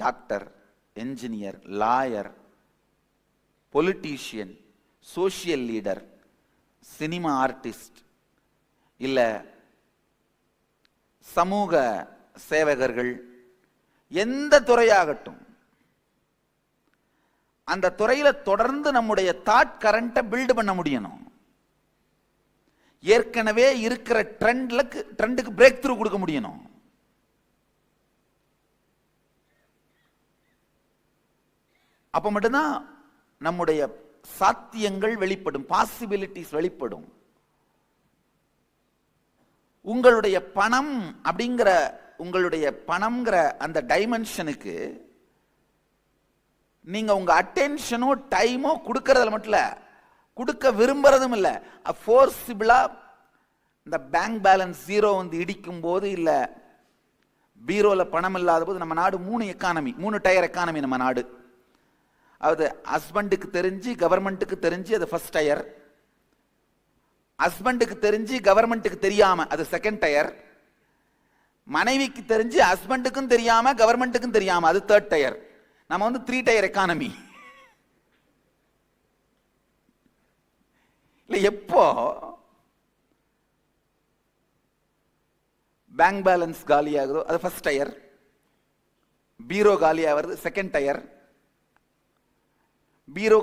Doctor, engineer, lawyer, politician, social leader, cinema artist, இல்ல சமூக சேவகர்கள், எந்த துறையாகட்டும், அந்த துறையில தொடர்ந்து நம்முடைய தாட் கரண்ட்டை பில்ட் பண்ண முடியணும். ஏற்கனவே இருக்கிற ட்ரெண்டுக்கு பிரேக் த்ரூ கொடுக்க முடியணும். அப்ப மட்டும்தான் நம்முடைய சாத்தியங்கள் வெளிப்படும், பாசிபிலிட்டிஸ் வெளிப்படும். உங்களுடைய பணம் அப்படிங்கிற அந்த டைமென்ஷனுக்கு நீங்க உங்க அட்டென்ஷனோ டைமோ கொடுக்கறதுல மட்டும் இல்ல, கொடுக்க விரும்புறதும் இல்ல, ஃபோர்சிபிளா இந்த பேங்க் பேலன்ஸ் ஜீரோ வந்து இடிக்கும் போது, இல்ல பீரோல பணம் இல்லாத போது, நம்ம நாடு 3 டயர் எக்கானமி. நம்ம நாடு அது ஹஸ்பண்டுக்கு தெரிஞ்சு கவர்மெண்ட்டுக்கு தெரிஞ்சு அது ஃபர்ஸ்ட் டயர், ஹஸ்பண்டுக்கு தெரிஞ்சு கவர்மெண்ட்டுக்கு தெரியாம அது செகண்ட் டயர், மனைவிக்கு தெரிஞ்சு ஹஸ்பண்டுக்கும் தெரியாம கவர்மெண்ட்டுக்கும் தெரியாம அது தேர்ட் டயர். நம்ம வந்து 3 டயர் எக்கானமி. இல்ல எப்போ பேங்க் பேலன்ஸ் காலியாகுதோ அது ஃபர்ஸ்ட் டயர், பீரோ காலியாகிறது செகண்ட் டயர், பீரோ